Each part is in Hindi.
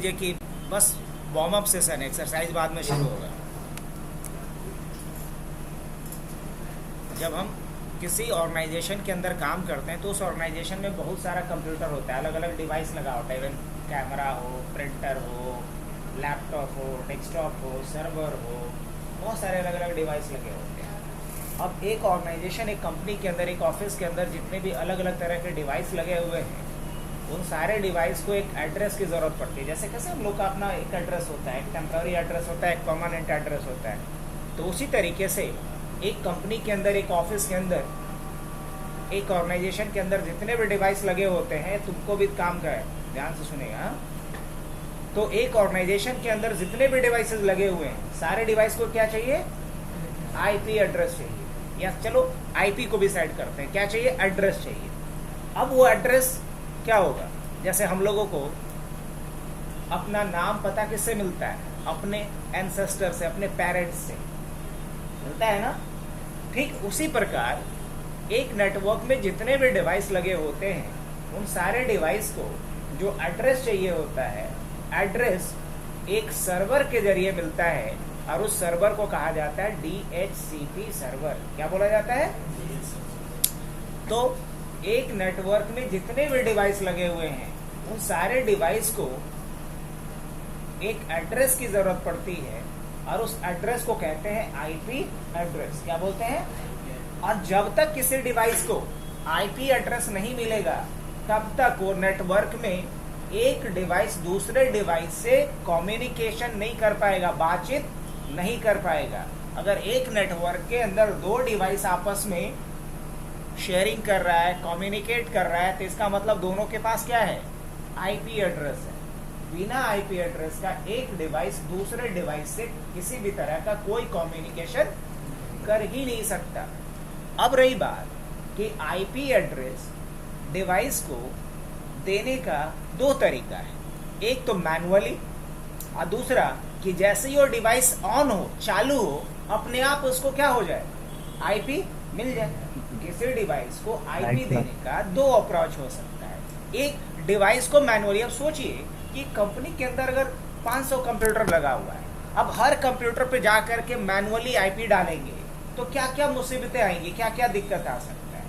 लीजिए कि बस वार्म अप सेशन, एक्सरसाइज बाद में शुरू होगा। जब हम किसी ऑर्गेनाइजेशन के अंदर काम करते हैं तो उस ऑर्गेनाइजेशन में बहुत सारा कंप्यूटर होता है, अलग अलग डिवाइस लगा होता है, इवन कैमरा हो, प्रिंटर हो, लैपटॉप हो, डेस्कटॉप हो, सर्वर हो, बहुत सारे अलग अलग डिवाइस लगे होते हैं। अब एक ऑर्गेनाइजेशन, एक कंपनी के अंदर, एक ऑफिस के अंदर जितने भी अलग अलग तरह के डिवाइस लगे हुए हैं, उन सारे डिवाइस को एक एड्रेस की ज़रूरत पड़ती है। जैसे कैसे हम लोग का अपना एक एड्रेस होता है, एक टेम्पररी एड्रेस होता है, एक परमानेंट एड्रेस होता है, तो उसी तरीके से एक कंपनी के अंदर, एक ऑफिस के अंदर, एक ऑर्गेनाइजेशन के अंदर जितने भी डिवाइस लगे होते हैं, तुमको भी काम का है, ध्यान से सुनेगा। तो एक ऑर्गेनाइजेशन के अंदर जितने भी डिवाइसेस लगे हुए हैं, सारे डिवाइस को क्या चाहिए? आईपी एड्रेस चाहिए। या चलो आईपी को भी साइड करते हैं, क्या चाहिए? एड्रेस चाहिए। अब वो एड्रेस क्या होगा? जैसे हम लोगों को अपना नाम पता किससे मिलता है? अपने एंसेस्टर से, अपने पेरेंट्स से मिलता है ना। ठीक उसी प्रकार एक नेटवर्क में जितने भी डिवाइस लगे होते हैं, उन सारे डिवाइस को जो एड्रेस चाहिए होता है, एड्रेस एक सर्वर के जरिए मिलता है, और उस सर्वर को कहा जाता है DHCP सर्वर। क्या बोला जाता है? तो एक नेटवर्क में जितने भी डिवाइस लगे हुए हैं, उन सारे डिवाइस को एक एड्रेस की जरूरत पड़ती है, और उस एड्रेस को कहते हैं आईपी एड्रेस। क्या बोलते हैं? और जब तक किसी डिवाइस को आईपी एड्रेस नहीं मिलेगा, तब तक वो नेटवर्क में एक डिवाइस दूसरे डिवाइस से कम्युनिकेशन नहीं कर पाएगा, बातचीत नहीं कर पाएगा। अगर एक नेटवर्क के अंदर दो डिवाइस आपस में शेयरिंग कर रहा है, कम्युनिकेट कर रहा है, तो इसका मतलब दोनों के पास क्या है? आईपी एड्रेस है। बिना आईपी एड्रेस का एक डिवाइस दूसरे डिवाइस से किसी भी तरह का कोई कम्युनिकेशन कर ही नहीं सकता। अब रही बात कि आईपी एड्रेस डिवाइस को देने का दो तरीका है, एक तो मैनुअली, और दूसरा कि जैसे ही वो डिवाइस ऑन हो, चालू हो, अपने आप उसको क्या हो जाए? आईपी मिल जाए। किसी डिवाइस को आईपी देने का दो अप्रोच हो सकता है। एक डिवाइस को मैनुअली, अब सोचिए कि कंपनी के अंदर अगर 500 कंप्यूटर लगा हुआ है, अब हर कंप्यूटर पे जाकर के मैनुअली आईपी डालेंगे तो क्या क्या मुसीबतें आएंगी, क्या क्या दिक्कत आ सकता है।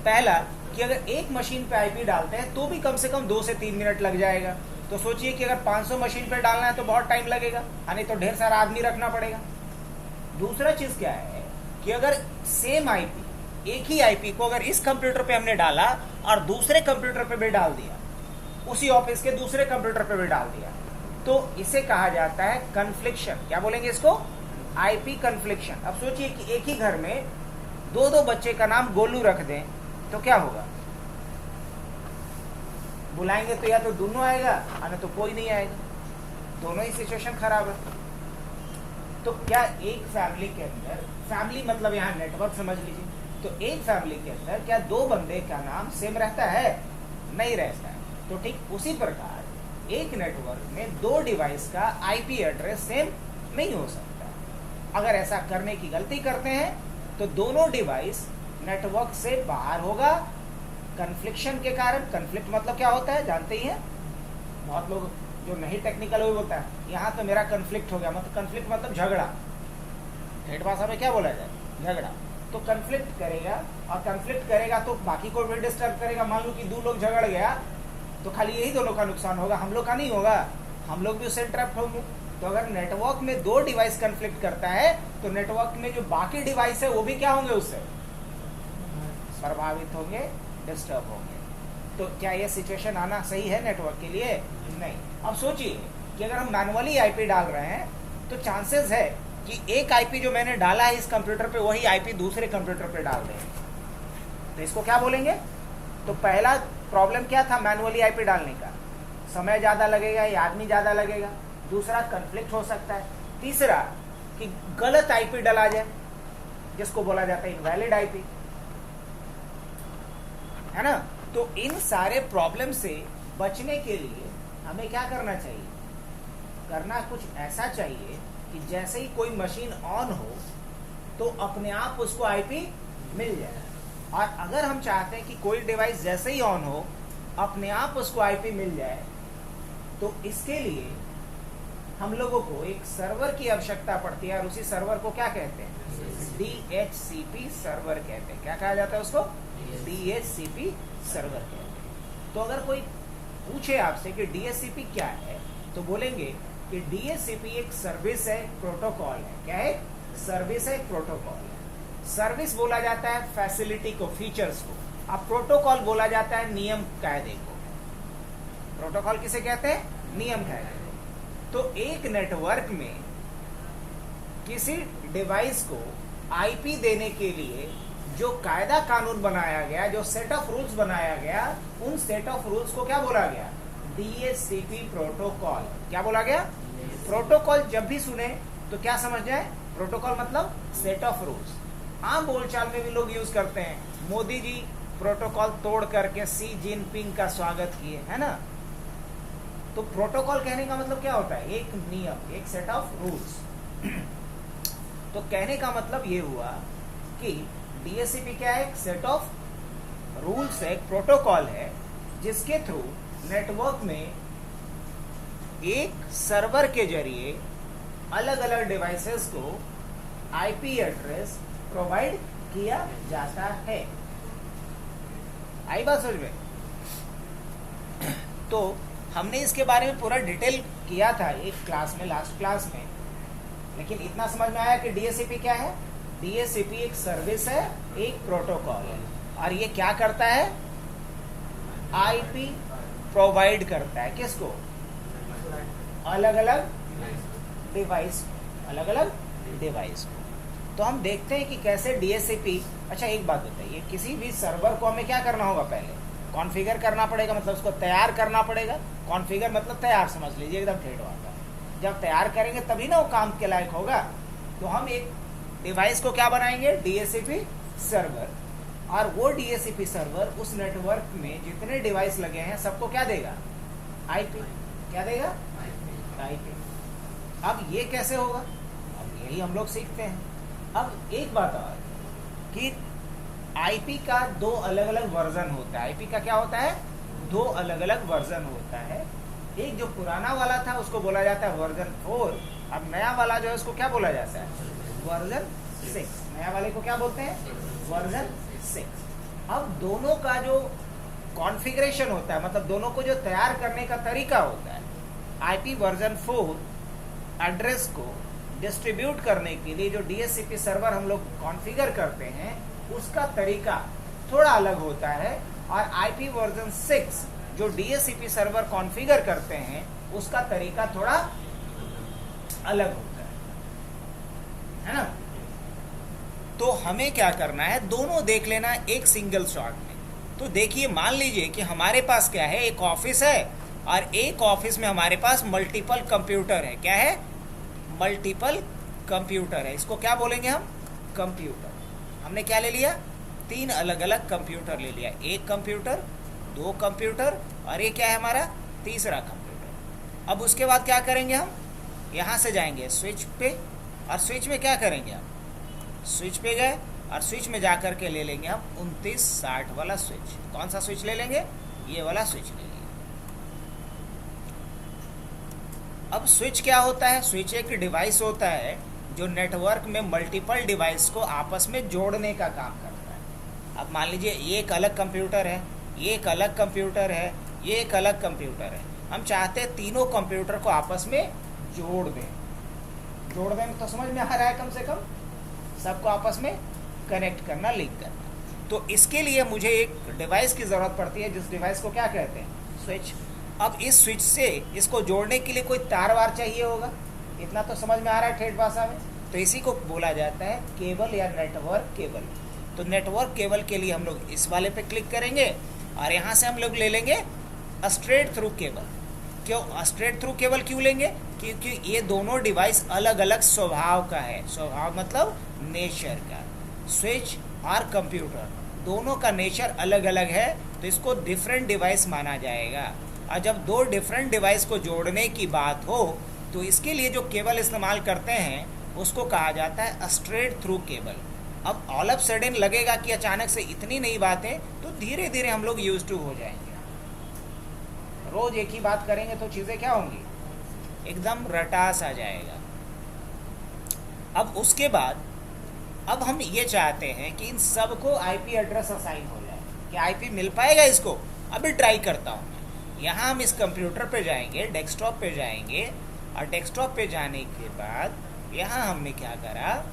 पहला कि अगर एक मशीन पे आईपी डालते हैं तो भी कम से कम 2 से 3 मिनट लग जाएगा। तो सोचिए कि अगर 500 मशीन पे डालना है तो बहुत टाइम लगेगा, यानी तो ढेर सारा आदमी रखना पड़ेगा। दूसरा चीज क्या है कि अगर सेम आईपी, एक ही आईपी को अगर इस कंप्यूटर पे हमने डाला और दूसरे कंप्यूटर पे भी डाल दिया, उसी ऑफिस के दूसरे कंप्यूटर पे भी डाल दिया, तो इसे कहा जाता है कन्फ्लिक्शन। क्या बोलेंगे इसको? IP confliction. अब सोचिए कि एक ही घर में दो दो बच्चे का नाम गोलू रख दें तो क्या होगा? बुलाएंगे तो या तो दोनों आएगा, या तो कोई नहीं आएगा, दोनों ही सिचुएशन खराब है। तो क्या एक फैमिली के अंदर, फैमिली मतलब यहाँ नेटवर्क समझ लीजिए, तो एक फैमिली के अंदर क्या दो बंदे का नाम सेम रहता है? नहीं रहता है। तो ठीक उसी प्रकार एक नेटवर्क में दो डिवाइस का आईपी एड्रेस सेम नहीं हो सकता। अगर ऐसा करने की गलती करते हैं तो दोनों डिवाइस नेटवर्क से बाहर होगा, कन्फ्लिक्शन के कारण। कन्फ्लिक्ट मतलब क्या होता है जानते ही हैं? बहुत लोग जो नहीं टेक्निकल वो बोलता है, यहाँ तो मेरा कन्फ्लिक्ट हो गया, मतलब कन्फ्लिक्ट मतलब झगड़ा। ठेठ भाषा में क्या बोला जाए? झगड़ा। तो कन्फ्लिक्ट करेगा, और कन्फ्लिक्ट करेगा तो बाकी को भी डिस्टर्ब करेगा। मान लो कि दो लोग झगड़ गया तो खाली यही दोनों का नुकसान होगा, हम लोग का नहीं होगा, हम लोग भी उससे ट्रैप्ड होंगे। तो अगर नेटवर्क में दो डिवाइस कन्फ्लिक्ट करता है तो नेटवर्क में जो बाकी डिवाइस है वो भी क्या होंगे? उससे प्रभावित होंगे, डिस्टर्ब होंगे। तो क्या ये सिचुएशन आना सही है नेटवर्क के लिए? नहीं। अब सोचिए कि अगर हम मैनुअली आईपी डाल रहे हैं तो चांसेस है कि एक आईपी जो मैंने डाला है इस कंप्यूटर पे, वही आईपी दूसरे कंप्यूटर पे डाल दें, तो इसको क्या बोलेंगे? तो पहला प्रॉब्लम क्या था मैनुअली आईपी डालने का? समय ज़्यादा लगेगा या आदमी ज़्यादा लगेगा। दूसरा कन्फ्लिक्ट हो सकता है। तीसरा कि गलत आईपी डाला जाए, जिसको बोला जाता है इनवैलिड आईपी, है ना। तो इन सारे प्रॉब्लम से बचने के लिए हमें क्या करना चाहिए? करना कुछ ऐसा चाहिए कि जैसे ही कोई मशीन ऑन हो तो अपने आप उसको आईपी मिल जाए। और अगर हम चाहते हैं कि कोई डिवाइस जैसे ही ऑन हो अपने आप उसको आईपी मिल जाए, तो इसके लिए हम लोगों को एक सर्वर की आवश्यकता पड़ती है, और उसी सर्वर को क्या कहते हैं? DHCP सर्वर कहते हैं। क्या कहा जाता है उसको? DHCP सर्वर कहते हैं। तो अगर कोई पूछे आपसे कि DHCP क्या है, तो बोलेंगे कि DHCP एक सर्विस है, प्रोटोकॉल है। क्या है? सर्विस है, प्रोटोकॉल है। सर्विस बोला जाता है फैसिलिटी को, फीचर्स को। अब प्रोटोकॉल बोला जाता है नियम कायदे को। प्रोटोकॉल किसे कहते हैं? नियम कायदे। तो एक नेटवर्क में किसी डिवाइस को आईपी देने के लिए जो कायदा कानून बनाया गया, जो सेट ऑफ रूल्स बनाया गया, उन सेट ऑफ रूल्स को क्या बोला गया? DHCP protocol. क्या बोला गया? प्रोटोकॉल जब भी सुने तो क्या समझ जाए? प्रोटोकॉल मतलब सेट ऑफ रूल्स। आम बोलचाल में भी लोग यूज करते हैं। मोदी जी प्रोटोकॉल तोड़ करके सी जिनपिंग का स्वागत किए, है ना? तो प्रोटोकॉल कहने का मतलब क्या होता है? एक नियम, एक सेट ऑफ रूल्स। तो कहने का मतलब ये हुआ कि DHCP क्या है? एक सेट ऑफ रूल्स है, एक प्रोटोकॉल है, जिसके थ्रू नेटवर्क में एक सर्वर के जरिए अलग अलग डिवाइसेस को आईपी एड्रेस प्रोवाइड किया जाता है। आई बात समझ में? तो हमने इसके बारे में पूरा डिटेल किया था एक क्लास में, लास्ट क्लास में, लेकिन इतना समझ में आया कि DHCP क्या है? DHCP एक सर्विस है, एक प्रोटोकॉल है, और ये क्या करता है? आईपी प्रोवाइड करता है। किसको? अलग अलग डिवाइस, अलग अलग डिवाइस को। तो हम देखते हैं कि कैसे DHCP। अच्छा एक बात बताइए, किसी भी सर्वर को हमें क्या करना होगा? पहले कॉन्फ़िगर करना पड़ेगा, मतलब उसको तैयार करना पड़ेगा। कॉन्फ़िगर मतलब तैयार, समझ लीजिए एकदम ठेठ बात है। जब तैयार करेंगे तभी ना वो काम के लायक होगा। तो हम एक डिवाइस को क्या बनाएंगे? DHCP server. और वो DHCP सर्वर उस नेटवर्क में जितने डिवाइस लगे हैं सबको क्या देगा? आईपी। क्या देगा? आईपी। अब ये कैसे होगा? अब यही हम लोग सीखते हैं। अब एक बात और कि आईपी का दो अलग अलग वर्जन होता है। आईपी का क्या होता है? दो अलग अलग वर्जन होता है। एक जो पुराना वाला था उसको बोला जाता है वर्जन 4। अब नया वाला जो है उसको क्या बोला जाता है? वर्जन 6। नया वाले को क्या बोलते हैं? वर्जन 6। अब दोनों का जो कॉन्फ़िगरेशन होता है, मतलब दोनों को जो तैयार करने का तरीका होता है, आईपी वर्जन 4 एड्रेस को डिस्ट्रीब्यूट करने के लिए जो DHCP सर्वर हम लोग कॉन्फ़िगर करते हैं, उसका तरीका थोड़ा अलग होता है। और आईपी वर्जन 6 जो DHCP सर्वर कॉन्फ़िगर करते हैं, उसका तरीका थोड़ा अलग होता है ना? तो हमें क्या करना है? दोनों देख लेना एक सिंगल शॉट में। तो देखिए, मान लीजिए कि हमारे पास क्या है? एक ऑफिस है, और एक ऑफिस में हमारे पास मल्टीपल कंप्यूटर है। क्या है? मल्टीपल कंप्यूटर है। इसको क्या बोलेंगे हम? कंप्यूटर। हमने क्या ले लिया? 3 अलग अलग कंप्यूटर ले लिया। एक कंप्यूटर, 2 कंप्यूटर, और ये क्या है हमारा? तीसरा कंप्यूटर। अब उसके बाद क्या करेंगे? हम यहाँ से जाएंगे स्विच पे, और स्विच में क्या करेंगे? हम स्विच पे गए, और स्विच में जा कर के ले लेंगे हम 2960 वाला स्विच। कौन सा स्विच ले लेंगे? ये वाला स्विच ले लेंगे। अब स्विच क्या होता है? स्विच एक डिवाइस होता है जो नेटवर्क में मल्टीपल डिवाइस को आपस में जोड़ने का काम करता है। अब मान लीजिए ये एक अलग कंप्यूटर है, ये एक अलग कंप्यूटर है, ये एक अलग कंप्यूटर है। हम चाहते हैं तीनों कंप्यूटर को आपस में जोड़ दें। जोड़ दें तो समझ में आ रहा है, कम से कम सबको आपस में कनेक्ट करना, लिंक करना। तो इसके लिए मुझे एक डिवाइस की ज़रूरत पड़ती है, जिस डिवाइस को क्या कहते हैं? स्विच। अब इस स्विच से इसको जोड़ने के लिए कोई तार वार चाहिए होगा। इतना तो समझ में आ रहा है ठेठ भाषा में। तो इसी को बोला जाता है केबल या नेटवर्क केबल। तो नेटवर्क केबल के लिए हम लोग इस वाले पे क्लिक करेंगे, और यहाँ से हम लोग ले लेंगे स्ट्रेट थ्रू केबल। क्यों स्ट्रेट थ्रू केबल क्यों लेंगे? क्योंकि ये दोनों डिवाइस अलग अलग स्वभाव का है। स्वभाव मतलब नेचर का। स्विच और कंप्यूटर दोनों का नेचर अलग अलग है, तो इसको डिफरेंट डिवाइस माना जाएगा। और जब 2 डिफरेंट डिवाइस को जोड़ने की बात हो, तो इसके लिए जो केबल इस्तेमाल करते हैं उसको कहा जाता है स्ट्रेट थ्रू केबल। अब ऑल ऑफ सडन लगेगा कि अचानक से इतनी नई बातें, तो धीरे धीरे हम लोग यूज टू हो जाएंगे। रोज एक ही बात करेंगे तो चीज़ें क्या होंगी, एकदम रटास आ जाएगा। अब उसके बाद अब हम ये चाहते हैं कि इन सबको आईपी एड्रेस असाइन हो जाए। कि आईपी मिल पाएगा इसको? अभी ट्राई करता हूँ मैं। यहाँ हम इस कंप्यूटर पे जाएंगे, डेस्कटॉप पे जाएंगे, और डेस्कटॉप पे जाने के बाद यहाँ हमने क्या करा,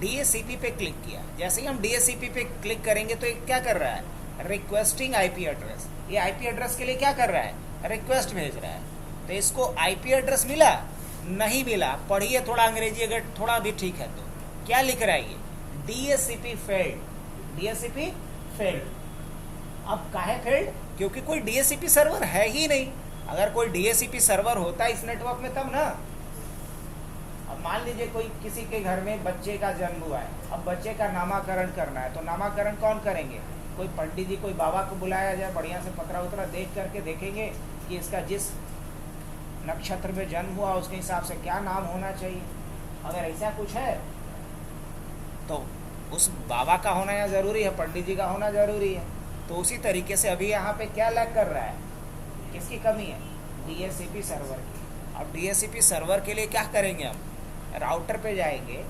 DHCP पे क्लिक किया। जैसे ही हम DHCP पे क्लिक करेंगे तो ये क्या कर रहा है, रिक्वेस्टिंग आईपी एड्रेस। ये आईपी एड्रेस के लिए क्या कर रहा है, रिक्वेस्ट भेज रहा है। तो इसको आईपी एड्रेस मिला? नहीं मिला। पढ़िए थोड़ा अंग्रेजी, अगर थोड़ा भी ठीक है तो। क्या लिख रहा है ये, DHCP फेल्ड, DHCP फेल्ड। अब काहे फेल्ड? क्योंकि कोई DHCP सर्वर है ही नहीं। अगर कोई DHCP सर्वर होता इस नेटवर्क में तब ना। अब मान लीजिए कोई किसी के घर में बच्चे का जन्म हुआ है, अब बच्चे का नामकरण करना है, तो नामकरण कौन करेंगे, कोई पंडित जी, कोई बाबा को बुलाया जाए, बढ़िया से पतरा उतरा देख करके देखेंगे कि इसका जिस नक्षत्र में जन्म हुआ उसके हिसाब से क्या नाम होना चाहिए। अगर ऐसा कुछ है तो उस बाबा का होना यहाँ ज़रूरी है, पंडित जी का होना ज़रूरी है। तो उसी तरीके से अभी यहाँ पे क्या लैग कर रहा है, किसकी कमी है, DHCP सर्वर की। अब DHCP सर्वर के लिए क्या करेंगे, हम राउटर पे जाएंगे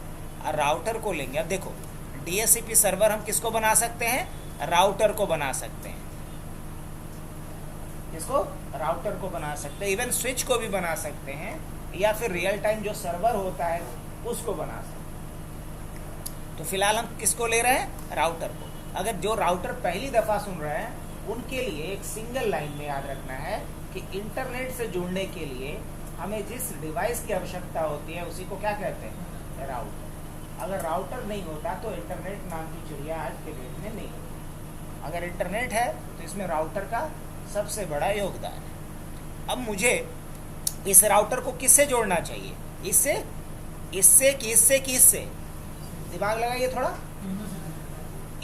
और राउटर को लेंगे। अब देखो DHCP सर्वर हम किसको बना सकते हैं, राउटर को बना सकते हैं। इसको राउटर को बना सकते हैं, इवन स्विच को भी बना सकते हैं, या फिर रियल टाइम जो सर्वर होता है उसको बना सकते हैं। तो फिलहाल हम किसको ले रहे हैं, राउटर को। अगर जो राउटर पहली दफ़ा सुन रहे हैं उनके लिए एक सिंगल लाइन में याद रखना है कि इंटरनेट से जुड़ने के लिए हमें जिस डिवाइस की आवश्यकता होती है उसी को क्या कहते हैं, राउटर। अगर राउटर नहीं होता तो इंटरनेट नाम की चिड़िया आज के डेट में नहीं होती। अगर इंटरनेट है तो इसमें राउटर का सबसे बड़ा योगदान है। अब मुझे इस राउटर को किससे जोड़ना चाहिए, इससे, इससे कि इससे कि इससे, दिमाग लगाइए थोड़ा।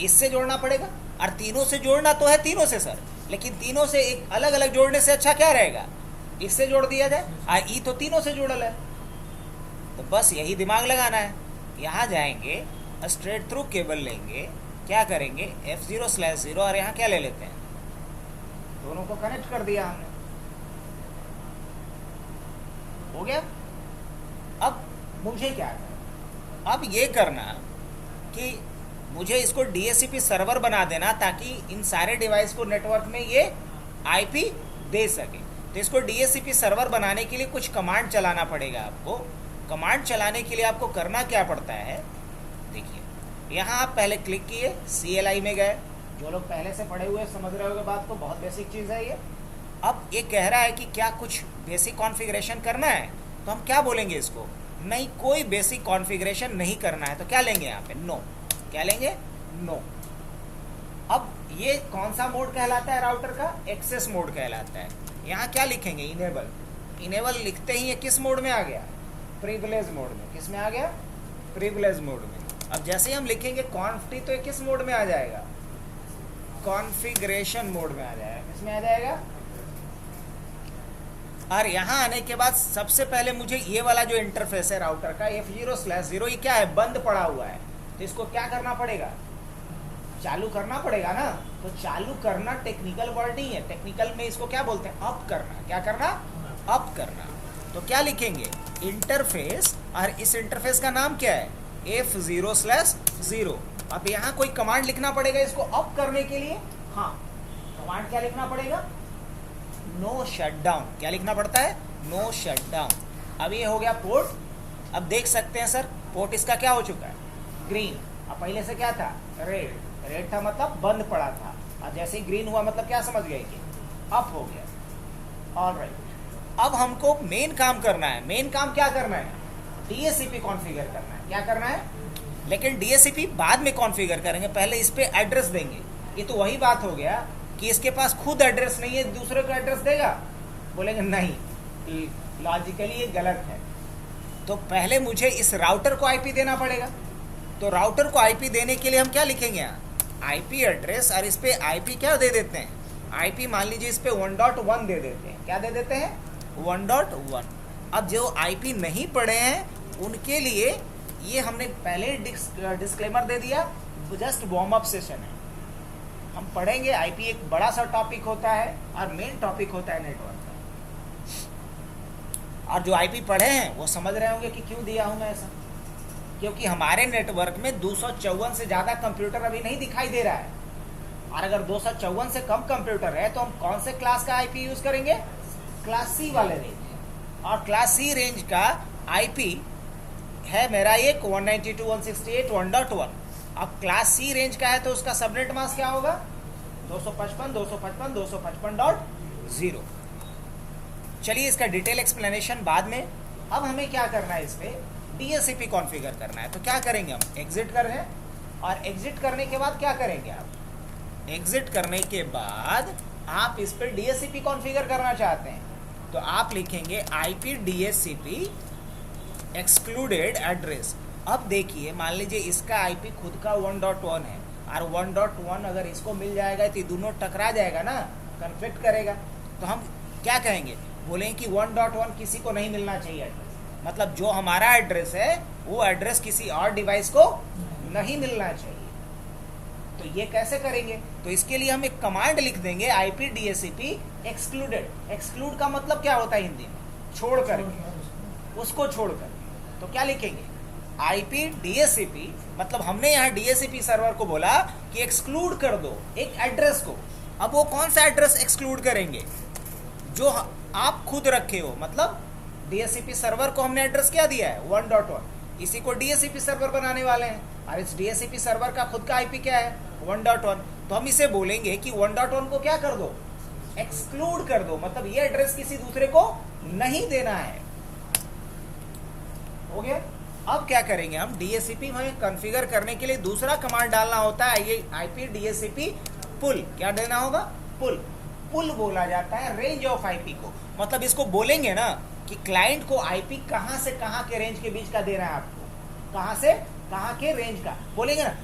इससे जोड़ना पड़ेगा, और तीनों से जोड़ना तो है तीनों से सर, लेकिन तीनों से एक अलग अलग जोड़ने से अच्छा क्या रहेगा, इससे जोड़ दिया जाए। ई तो तीनों से जुड़ल है, तो बस यही दिमाग लगाना है। यहाँ जाएंगे, स्ट्रेट थ्रू केबल लेंगे, क्या करेंगे F0/0, और यहाँ क्या ले लेते हैं, दोनों को कनेक्ट कर दिया हमने, हो गया। अब मुझे क्या करना, अब ये करना कि मुझे इसको DHCP सर्वर बना देना, ताकि इन सारे डिवाइस को नेटवर्क में ये IP दे सके। तो इसको DHCP सर्वर बनाने के लिए कुछ कमांड चलाना पड़ेगा आपको। कमांड चलाने के लिए आपको करना क्या पड़ता है, देखिए यहाँ आप पहले क्लिक किए, CLI में गए। जो लोग पहले से पढ़े हुए समझ रहे होंगे बात को, बहुत बेसिक चीज़ है ये। अब ये कह रहा है कि क्या कुछ बेसिक कॉन्फ़िगरेशन करना है, तो हम क्या बोलेंगे इसको, नहीं कोई बेसिक कॉन्फ़िगरेशन नहीं करना है। तो क्या लेंगे यहाँ पे, नो। क्या लेंगे, नो। अब ये कौन सा मोड कहलाता है राउटर का, एक्सेस मोड कहलाता है। यहाँ क्या लिखेंगे, इनेबल। इनेबल लिखते ही ये किस मोड में आ गया, प्रिविलेज मोड में। किस में आ गया, प्रिविलेज मोड में। अब जैसे ही हम लिखेंगे कॉन्फी, तो ये किस मोड में आ जाएगा, कॉन्फ़िगरेशन मोड में आ जाएगा। किस में आ जाएगा, और यहाँ आने के बाद सबसे पहले मुझे ये वाला जो इंटरफेस है राउटर का, F0/0, ये क्या है, बंद पड़ा हुआ है। तो इसको क्या करना पड़ेगा, चालू करना पड़ेगा ना। तो चालू करना टेक्निकल वर्ड नहीं है, टेक्निकल में इसको क्या बोलते हैं, अप करना। क्या करना, अप करना। तो क्या लिखेंगे, इंटरफेस, और इस इंटरफेस का नाम क्या है, F0/0। अब यहाँ कोई कमांड लिखना पड़ेगा इसको अप करने के लिए। हाँ, कमांड क्या लिखना पड़ेगा, नो शटडाउन। क्या लिखना पड़ता है, नो शटडाउन। अब ये हो गया पोर्ट। अब देख सकते हैं सर, पोर्ट इसका क्या हो चुका है, ग्रीन। अब पहले से क्या था, रेड। रेड था मतलब बंद पड़ा था, और जैसे ही ग्रीन हुआ मतलब क्या समझ गए कि अप हो गया। ऑलराइट, अब हमको मेन काम करना है। मेन काम क्या करना है, DHCP कॉन्फ़िगर करना है। क्या करना है, लेकिन DHCP बाद में कॉन्फ़िगर करेंगे, पहले इस पे एड्रेस देंगे। ये तो वही बात हो गया कि इसके पास खुद एड्रेस नहीं है, दूसरे को एड्रेस देगा, बोलेंगे नहीं, लॉजिकली ये गलत है। तो पहले मुझे इस राउटर को IP देना पड़ेगा। तो राउटर को IP देने के लिए हम क्या लिखेंगे, यहाँ IP एड्रेस, और इस पे IP क्या दे देते हैं, IP मान लीजिए इस पे 1.1 दे देते हैं। क्या दे देते हैं, 1.1। अब जो IP नहीं पढ़े हैं उनके लिए ये हमने पहले डिस्क्लेमर दे दिया, जस्ट वार्म अप सेशन है। हम पढ़ेंगे। आईपी एक बड़ा सा टॉपिक होता है और मेन टॉपिक होता है नेटवर्क का। और जो आईपी पढ़े हैं वो समझ रहे होंगे कि क्यों दिया हूं मैं ऐसा, क्योंकि हमारे नेटवर्क में 254 से ज़्यादा कंप्यूटर अभी नहीं दिखाई दे रहा है। और अगर 254 से कम कंप्यूटर है तो हम कौन से क्लास का आईपी यूज़ करेंगे? क्लास सी वाले रेंज। और क्लास सी रेंज का आईपी है मेरा एक 192.168.1.1। अब क्लास सी रेंज का है तो उसका सबनेट मास्क क्या होगा? 255.255.255.0। चलिए इसका डिटेल एक्सप्लेनेशन बाद में। अब हमें क्या करना है, इस पर डीएचसीपी कॉन्फ़िगर करना है। तो क्या करेंगे हम? एग्जिट कर रहे हैं, और एग्जिट करने के बाद क्या करेंगे आप? एग्जिट करने के बाद आप इस पर डीएचसीपी कॉन्फ़िगर करना चाहते हैं तो आप लिखेंगे आईपी डीएचसीपी एक्सक्लूडेड एड्रेस। अब देखिए, मान लीजिए इसका आईपी खुद का 1.1 है और 1.1 अगर इसको मिल जाएगा तो दोनों टकरा जाएगा ना, कन्फ्लिक्ट करेगा। तो हम क्या कहेंगे? बोलेंगे कि 1.1 किसी को नहीं मिलना चाहिए एड्रेस, मतलब जो हमारा एड्रेस है वो एड्रेस किसी और डिवाइस को नहीं मिलना चाहिए। तो ये कैसे करेंगे? तो इसके लिए हम एक कमांड लिख देंगे आईपी डीएचसीपी एक्सक्लूडेड। एक्सक्लूड का मतलब क्या होता है हिंदी में? छोड़कर, उसको छोड़कर। तो क्या लिखेंगे? आईपी डीएचसीपी, मतलब हमने यहाँ डीएचसीपी सर्वर को बोला कि एक्सक्लूड कर दो एक एड्रेस को। अब वो कौन सा एड्रेस एक्सक्लूड करेंगे? जो आप खुद रखे हो। मतलब डीएचसीपी सर्वर को हमने एड्रेस क्या दिया है? 1.1। इसी को डीएचसीपी सर्वर बनाने वाले हैं, और इस डीएचसीपी सर्वर का खुद का आईपी क्या है? 1.1। तो हम इसे बोलेंगे कि 1.1 को क्या कर दो? एक्सक्लूड कर दो, मतलब ये एड्रेस किसी दूसरे को नहीं देना है। हो गया? अब क्या करेंगे हम? डीएचसीपी में कॉन्फ़िगर करने के लिए दूसरा कमांड डालना होता है, ये आईपी डीएचसीपी पुल। क्या देना होगा? पुल। पुल बोला जाता है रेंज ऑफ आईपी को। मतलब इसको बोलेंगे ना कि क्लाइंट को आईपी कहां से कहां के रेंज के बीच का देना है आपको, कहां से कहां के रेंज का बोलेंगे ना,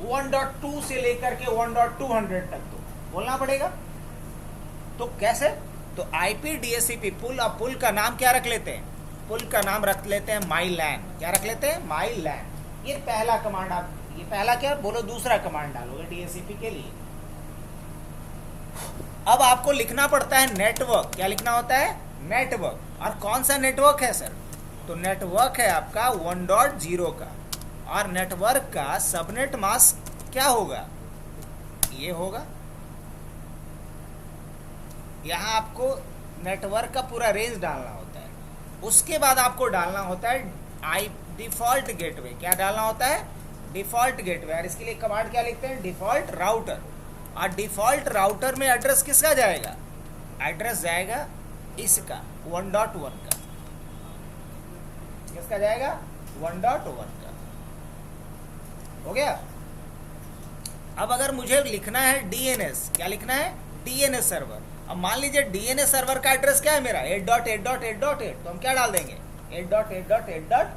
1.2 से लेकर के 1.200 तक तो बोलना पड़ेगा। तो कैसे? तो आईपी डीएचसीपी पुल। अब पुल का नाम क्या रख लेते हैं? पुल का नाम रख लेते हैं माई लैन। क्या रख लेते हैं? माई लैन। ये पहला कमांड। आप ये पहला क्या बोलो, दूसरा कमांड डालोगे डीएचसीपी के लिए। अब आपको लिखना पड़ता है नेटवर्क। क्या लिखना होता है? नेटवर्क। और कौन सा नेटवर्क है सर? तो नेटवर्क है आपका 1.0 का, और नेटवर्क का सबनेट मास्क क्या होगा? ये होगा। यहां आपको नेटवर्क का पूरा रेंज डालना होता है। उसके बाद आपको डालना होता है डिफॉल्ट गेटवे। क्या डालना होता है? Default gateway. और इसके लिए कमांड क्या लिखते हैं? Default router. और डिफॉल्ट राउटर में एड्रेस किसका जाएगा? एड्रेस जाएगा इसका 1.1 का। किसका जाएगा? 1.1 का। हो गया? अब अगर मुझे लिखना है डीएनएस, क्या लिखना है? DNS server. अब मान लीजिए डीएनएस सर्वर का एड्रेस क्या है मेरा? 8.8.8.8। तो हम क्या डाल देंगे? 8.8.8.8।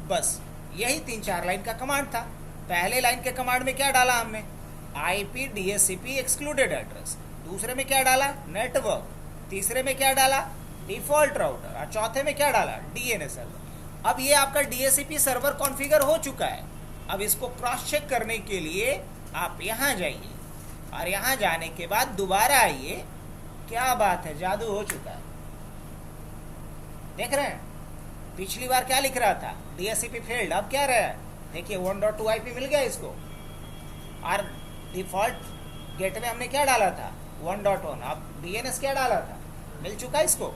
बस यही 3-4 लाइन का कमांड था। पहले लाइन के कमांड में क्या डाला हमने? IP DHCP excluded address. दूसरे में क्या डाला? नेटवर्क। तीसरे में क्या डाला? Default router. और चौथे में क्या डाला? DNS server. अब ये आपका डीएचसीपी सर्वर कॉन्फ़िगर हो चुका है। अब इसको क्रॉस चेक करने के लिए आप यहाँ जाइए, और यहाँ जाने के बाद दोबारा आइए। क्या बात है, जादू हो चुका है। देख रहे हैं? पिछली बार क्या लिख रहा था? DHCP failed. अब क्या रहा है? देखिए 1.2 आईपी मिल गया इसको। और डिफॉल्ट गेटवे हमने क्या डाला था? 1.1। अब डीएनएस क्या डाला था? मिल चुका इसको।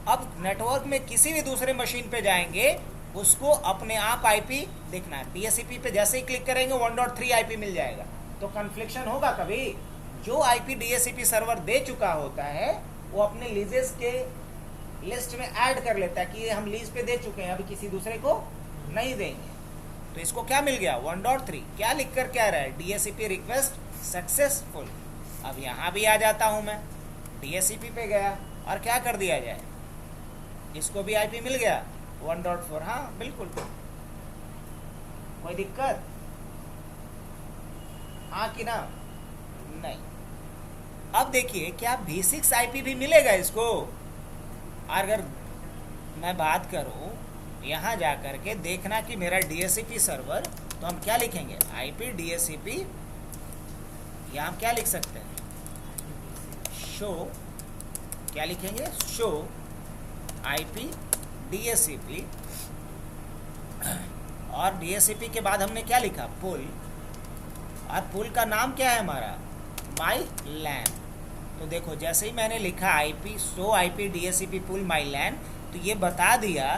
अब नेटवर्क में किसी भी दूसरे मशीन पे जाएंगे, उसको अपने आप आईपी देखना है। डीएचसीपी पे जैसे ही क्लिक करेंगे 1.3 आईपी मिल जाएगा। तो कन्फ्लिक्शन होगा कभी? जो आईपी डीएचसीपी सर्वर दे चुका होता है वो अपने लीजेस के लिस्ट में ऐड कर लेता है कि ये हम लीज पे दे चुके हैं, अभी किसी दूसरे को नहीं देंगे। तो इसको क्या मिल गया? 1.3। क्या लिख कर क्या रहा है? DHCP request successful. अब यहाँ भी आ जाता हूँ मैं, डीएचसीपी पे गया और क्या कर दिया जाए? इसको भी आईपी मिल गया 1.4। हाँ बिल्कुल, कोई दिक्कत? हाँ कि ना? नहीं। अब देखिए क्या V6 आईपी भी मिलेगा इसको? अगर मैं बात करूं यहाँ जा कर के देखना कि मेरा डीएचसीपी सर्वर, तो हम क्या लिखेंगे? आईपी डीएचसीपी या हम क्या लिख सकते हैं, शो, क्या लिखेंगे, शो आईपी डीएचसीपी, और डीएचसीपी के बाद हमने क्या लिखा, पुल, और पुल का नाम क्या है हमारा, माई लैन। तो देखो जैसे ही मैंने लिखा आईपी, शो आईपी डीएचसीपी पुल माई लैन, तो ये बता दिया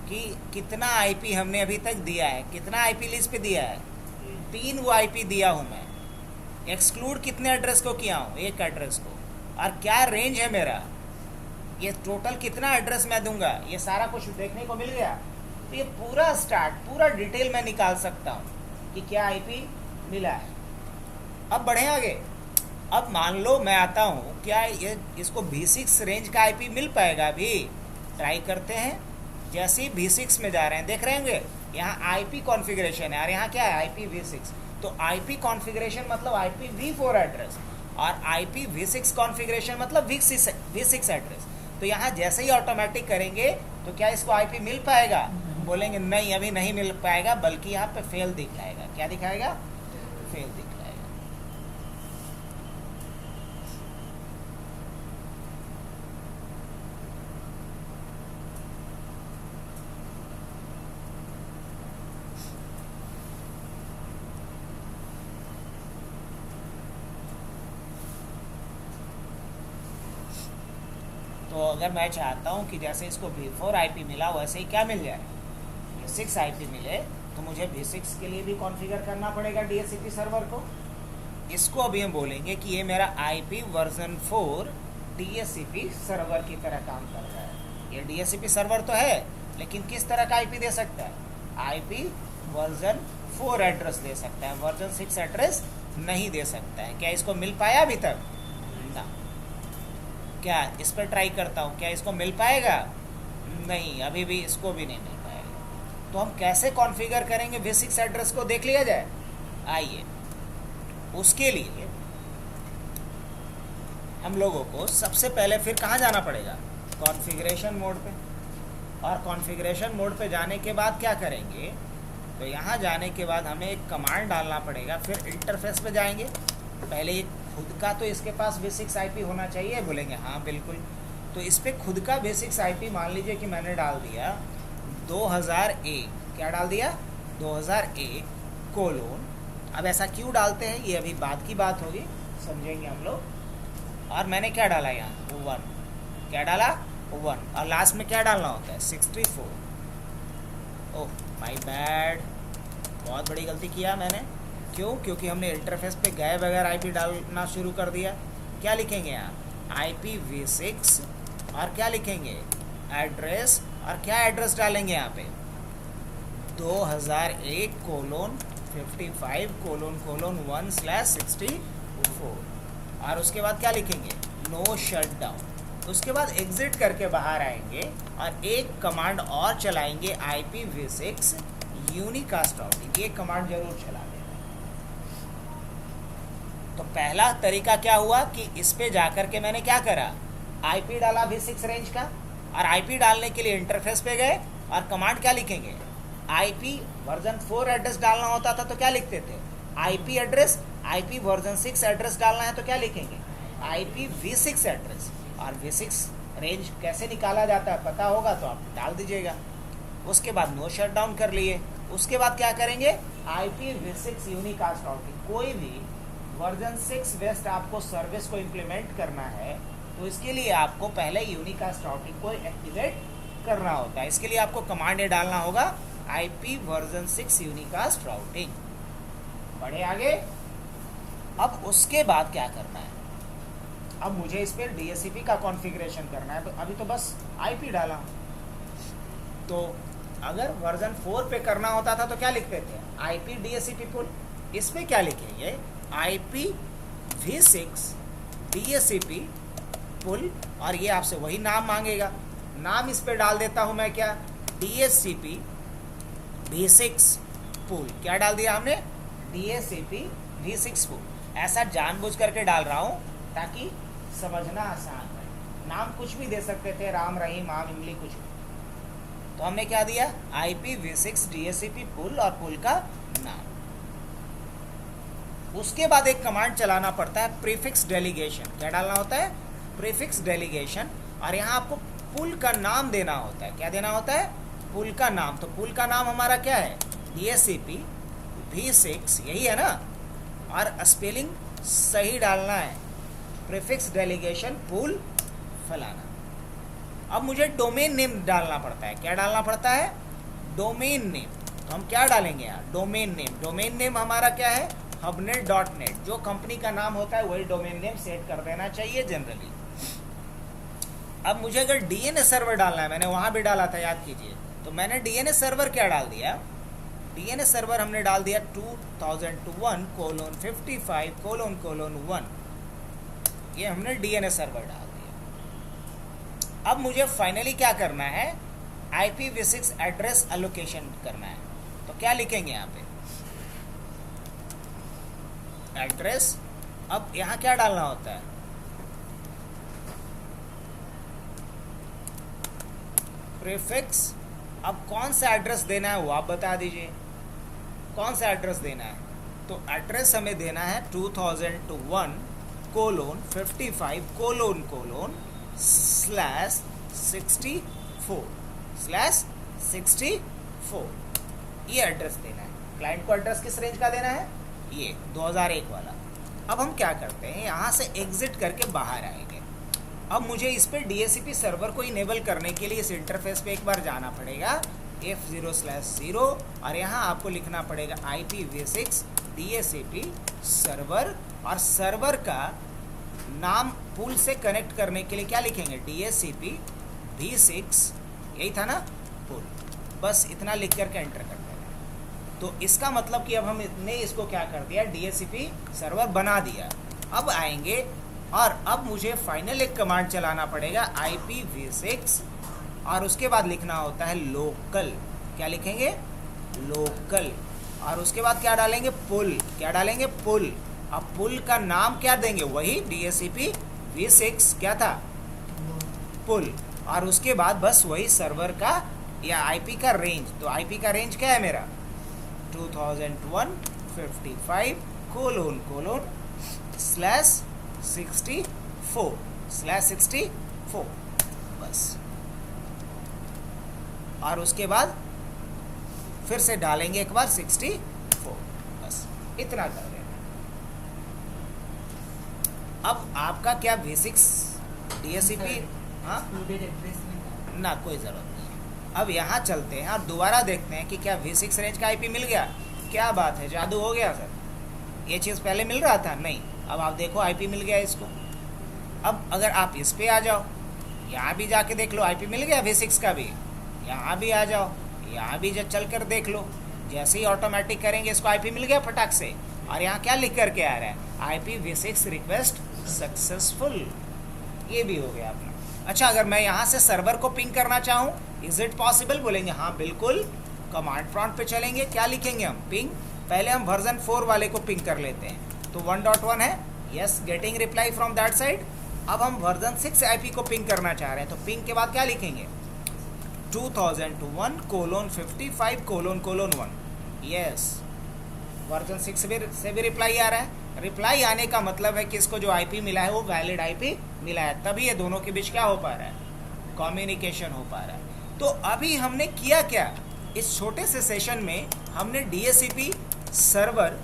कि कितना आईपी हमने अभी तक दिया है, कितना आईपी लिस्ट पे दिया है, 3 वो आईपी दिया हूँ मैं। एक्सक्लूड कितने एड्रेस को किया हूँ, 1 एड्रेस को, और क्या रेंज है मेरा, ये टोटल कितना एड्रेस मैं दूंगा, ये सारा कुछ देखने को मिल गया। तो ये पूरा स्टार्ट, पूरा डिटेल मैं निकाल सकता हूँ कि क्या आईपी मिला है। अब बढ़े आगे। अब मान लो मैं आता हूँ, क्या ये इसको V6 रेंज का आईपी मिल पाएगा, अभी ट्राई करते हैं। जैसे ही V6 में जा रहे हैं, देख रहे होंगे यहाँ आईपी कॉन्फ़िगरेशन है, और यहाँ क्या है, IPv6। तो आईपी कॉन्फ़िगरेशन मतलब IPv4 एड्रेस, और IPv6 कॉन्फ़िगरेशन मतलब V6 एड्रेस। तो यहाँ जैसे ही ऑटोमेटिक करेंगे तो क्या इसको आईपी मिल पाएगा, बोलेंगे नहीं अभी नहीं मिल पाएगा, बल्कि यहाँ पे फेल दिखाएगा। क्या दिखाएगा, फेल दिखाएगा। तो अगर मैं चाहता हूँ कि जैसे इसको V4 आईपी मिला वैसे ही क्या मिल जाए, V6 आईपी मिले, तो मुझे V6 के लिए भी कॉन्फ़िगर करना पड़ेगा DHCP सर्वर को। इसको अभी हम बोलेंगे कि ये मेरा IP वर्जन 4 DHCP सर्वर की तरह काम कर रहा है। ये DHCP सर्वर तो है, लेकिन किस तरह का IP दे सकता है, IP वर्जन 4 एड्रेस दे सकता है, वर्जन 6 एड्रेस नहीं दे सकता है। क्या इसको मिल पाया अभी तक, ना। क्या इस पर ट्राई करता हूँ, क्या इसको मिल पाएगा, नहीं, अभी भी इसको भी नहीं मिल पाएगा। तो हम कैसे कॉन्फ़िगर करेंगे V6 एड्रेस को, देख लिया जाए। आइए, उसके लिए हम लोगों को सबसे पहले फिर कहाँ जाना पड़ेगा, कॉन्फ़िगरेशन मोड पे। और कॉन्फ़िगरेशन मोड पे जाने के बाद क्या करेंगे, तो यहाँ जाने के बाद हमें एक कमांड डालना पड़ेगा। फिर इंटरफेस पे जाएंगे, पहले एक खुद का तो इसके पास V6 आईपी होना चाहिए, बोलेंगे हाँ बिल्कुल। तो इस पर खुद का V6 आईपी मान लीजिए कि मैंने डाल दिया 2001, क्या डाल दिया, 2001 कोलोन। अब ऐसा क्यों डालते हैं ये अभी बाद की बात होगी, समझेंगे हम लोग। और मैंने क्या डाला यहाँ, 1, क्या डाला, 1, और लास्ट में क्या डालना होता है, 64। ओह माय बैड, बहुत बड़ी गलती किया मैंने। क्यों, क्योंकि हमने इंटरफेस पे गए बगैर आईपी डालना शुरू कर दिया। क्या लिखेंगे यहाँ, IPv6, और क्या लिखेंगे, एड्रेस, और क्या एड्रेस डालेंगे यहाँ पे, 2001 कोलोन 55 कोलोन 1/64। और उसके बाद क्या लिखेंगे, नो शटडाउन। उसके बाद एग्जिट करके बाहर आएंगे और एक कमांड और चलाएंगे, IPv6 यूनिकास्ट राउटिंग। ये कमांड जरूर चला देना। तो पहला तरीका क्या हुआ कि इस पे जाकर के मैंने क्या करा, आईपी डाला V6 रेंज का, और आईपी डालने के लिए इंटरफेस पे गए और कमांड क्या लिखेंगे, आईपी वर्जन 4 एड्रेस डालना होता था तो क्या लिखते थे, IP address. IP version 6 address डालना है तो क्या लिखेंगे, IPv6 एड्रेस। और V6 रेंज कैसे निकाला जाता है पता होगा तो आप डाल दीजिएगा। उसके बाद नो शटडाउन कर लिए। उसके बाद क्या करेंगे, IPv6 यूनिकास्ट राउटिंग। कोई भी वर्जन 6 बेस्ड आपको सर्विस को इम्प्लीमेंट करना है तो इसके लिए आपको पहले यूनिकास्ट राउटिंग को एक्टिवेट करना होता है। इसके लिए आपको कमांड ये डालना होगा, IP वर्जन 6 यूनिकास्ट राउटिंग। बढ़े आगे। अब उसके बाद क्या करना है, अब मुझे इस पर DHCP का कॉन्फ़िगरेशन करना है। तो अभी तो बस IP डाला, तो अगर वर्जन 4 पे करना होता था तो क्या लिखते थे, IP DHCP पुल। इसमें क्या लिखेंगे, IPv6 DHCP पुल, और ये आपसे वही नाम मांगेगा। नाम इस पे डाल देता हूँ मैं, क्या, DHCP V6 पुल। क्या डाल दिया हमने, DHCP V6 पुल। ऐसा जानबूझ करके डाल रहा हूँ ताकि समझना आसान है। नाम कुछ भी दे सकते थे, राम रहीम आम इमली कुछ भी। तो हमने क्या दिया, IPv6 DHCP पुल और पुल का नाम। उसके बाद एक कमांड चलाना पड़ता है प्रीफिक्स डेलीगेशन। क्या डालना होता है? Prefix delegation. और यहाँ आपको पुल का नाम देना होता है। क्या देना होता है? पुल का नाम। तो पुल का नाम हमारा क्या है? DSCP V6, यही है ना? और स्पेलिंग सही डालना है, प्रीफिक्स डेलीगेशन पुल फलाना। अब मुझे डोमेन नेम डालना पड़ता है। क्या डालना पड़ता है? Domain name. तो हम क्या डालेंगे यार? Domain name. डोमेन नेम हमारा क्या है? hubnet.net। जो कंपनी का नाम होता है वही डोमेन नेम सेट कर देना चाहिए जनरली। अब मुझे अगर DNS सर्वर डालना है, मैंने वहाँ भी डाला था, याद कीजिए। तो मैंने DNS सर्वर क्या डाल दिया? DNS सर्वर हमने डाल दिया 2001:55:1। ये हमने DNS सर्वर डाल दिया। अब मुझे फाइनली क्या करना है? IPv6 एड्रेस एलोकेशन करना है। तो क्या लिखेंगे यहाँ पे? एड्रेस। अब यहाँ क्या डालना होता है? प्रीफिक्स। अब कौन सा एड्रेस देना है वो आप बता दीजिए, कौन सा एड्रेस देना है? तो एड्रेस हमें देना है 2001:55:64/64। ये एड्रेस देना है। क्लाइंट को एड्रेस किस रेंज का देना है? ये 2001 वाला। अब हम क्या करते हैं, यहाँ से एग्जिट करके बाहर आएंगे। अब मुझे इस पे DHCP सर्वर को इनेबल करने के लिए इस इंटरफेस पे एक बार जाना पड़ेगा, F0/0, और यहाँ आपको लिखना पड़ेगा IPv6 DHCP सर्वर। और सर्वर का नाम पूल से कनेक्ट करने के लिए क्या लिखेंगे? DHCP V6, यही था ना पूल। बस इतना लिख करके एंटर कर देना। तो इसका मतलब कि अब हमने इसको क्या कर दिया? DHCP सर्वर बना दिया। अब आएंगे और अब मुझे फाइनल एक कमांड चलाना पड़ेगा IPv6, और उसके बाद लिखना होता है लोकल। क्या लिखेंगे? लोकल। और उसके बाद क्या डालेंगे? पुल। क्या डालेंगे? पुल। अब पुल का नाम क्या देंगे? वही DHCP V6 क्या था? पुल। और उसके बाद बस वही सर्वर का या IP का रेंज। तो IP का रेंज क्या है मेरा? 2001:55:64/64 बस। और उसके बाद फिर से डालेंगे एक बार 64, बस इतना कर देना। अब आपका क्या V6 DHCP, हाँ ना, कोई ज़रूरत नहीं है। अब यहाँ चलते हैं और दोबारा देखते हैं कि क्या V6 रेंज का IP मिल गया। क्या बात है, जादू हो गया सर। ये चीज़ पहले मिल रहा था नहीं, अब आप देखो IP मिल गया इसको। अब अगर आप इस पे आ जाओ, यहाँ भी जाके देख लो, IP मिल गया V6 का भी। यहाँ भी आ जाओ, यहाँ भी जब चल कर देख लो, जैसे ही ऑटोमेटिक करेंगे इसको IP मिल गया फटाक से। और यहाँ क्या लिख करके आ रहा है? IPv6 request successful. ये भी हो गया अपना। अच्छा, अगर मैं यहाँ से सर्वर को पिंग करना चाहूँ, इज इट पॉसिबल? बोलेंगे हाँ बिल्कुल। कमांड प्रॉम्प्ट पे चलेंगे, क्या लिखेंगे हम? पिंग। पहले हम वर्जन 4 वाले को पिंग कर लेते हैं। तो 1.1 है, yes, getting reply from that side. अब हम वर्जन 6 IP को पिंग करना चाह रहे हैं, तो पिंग के बाद क्या लिखेंगे? 2001:55:1। यस, वर्जन 6 से भी रिप्लाई आ रहा है। रिप्लाई आने का मतलब है कि इसको जो IP मिला है वो वैलिड IP मिला है, तभी ये दोनों के बीच क्या हो पा रहा है? कम्युनिकेशन हो पा रहा है। तो अभी हमने किया क्या? इस छोटे से सेशन में हमने DHCP सर्वर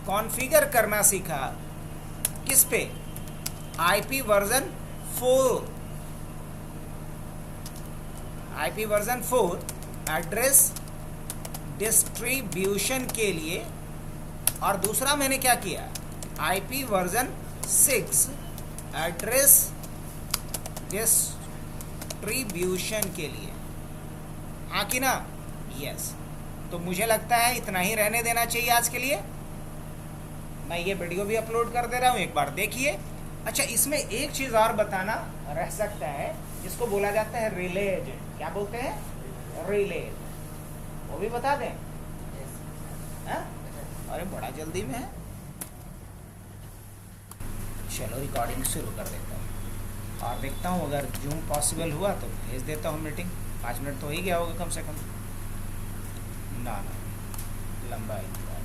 कॉन्फ़िगर करना सीखा। किस पे? IP version 4। IP version 4 address distribution के लिए। और दूसरा मैंने क्या किया? IP वर्जन 6 एड्रेस डिस्ट्रीब्यूशन के लिए। हाँ कि ना? यस। तो मुझे लगता है इतना ही रहने देना चाहिए आज के लिए। मैं ये वीडियो भी अपलोड कर दे रहा हूँ, एक बार देखिए। अच्छा, इसमें एक चीज़ और बताना रह सकता है, जिसको बोला जाता है रिले एजेंट। क्या बोलते हैं? रिले। वो भी बता दें? हाँ? अरे बड़ा जल्दी में है। चलो रिकॉर्डिंग शुरू कर देता हूँ और देखता हूँ अगर जूम पॉसिबल हुआ तो भेज देता हूँ मीटिंग। 5 मिनट तो हो ही गया होगा कम से कम। ना लंबा ही हुआ।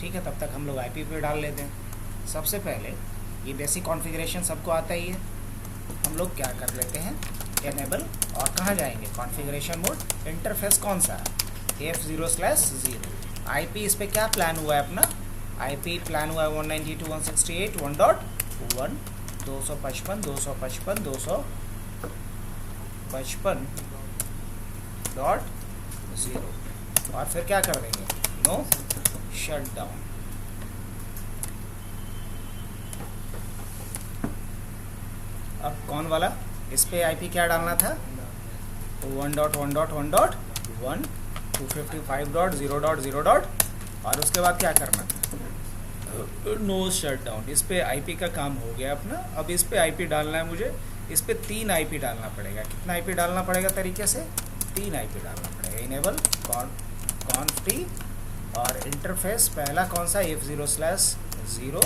ठीक है, तब तक हम लोग आईपी पे डाल लेते हैं। सबसे पहले ये बेसिक कॉन्फ़िगरेशन सबको आता ही है, हम लोग क्या कर लेते हैं, एनेबल, और कहाँ जाएंगे, कॉन्फ़िगरेशन मोड, इंटरफेस कौन सा है, F0/0। आईपी इस पर क्या प्लान हुआ है अपना, आईपी प्लान हुआ है 192.168.1.1 255.255.0 और फिर क्या कर देंगे, नो शट डाउन। अब कौन वाला, इस पे आईपी क्या डालना था, 1.1.1.1 255.0.0. और उसके बाद क्या करना, नो शट डाउन। इस पे आईपी का काम हो गया अपना। अब इस पे आईपी डालना है मुझे, इस पे 3 आईपी डालना पड़ेगा। कितना आईपी डालना पड़ेगा तरीके से, 3 आईपी डालना पड़ेगा। इनेबल conft और इंटरफेस पहला कौन सा, F0/0,